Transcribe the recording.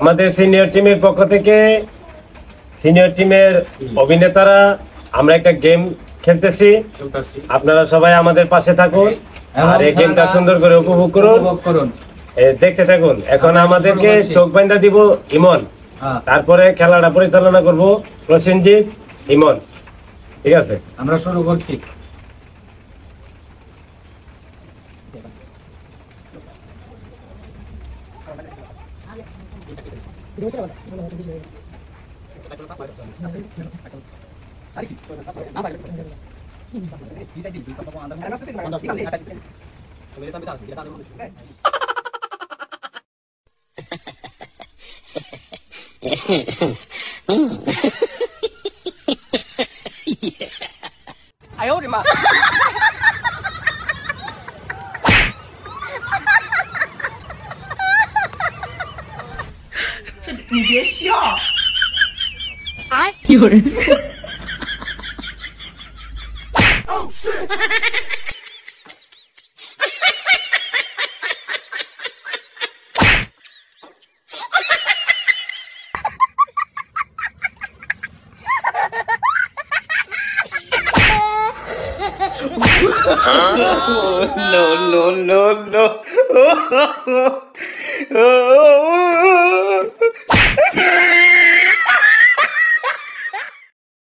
আমাদের সিনিয়র টিমের পক্ষ থেকে সিনিয়র টিমের অভিনেতারা আমরা একটা গেম খেলতেছি, আপনারা সবাই আমাদের পাশে থাকুন আর এই গেমটা সুন্দর করে উপভোগ করুন, দেখতে থাকুন। এখন আমাদেরকে চোখ বাঁধা দিব ইমন, তারপরে খেলাটা পরিচালনা করব প্রসেনজিৎ, ইমন। ঠিক আছে, আমরা শুরু করছি।你别笑。有人。No, no, no, no. Oh, oh, oh, oh.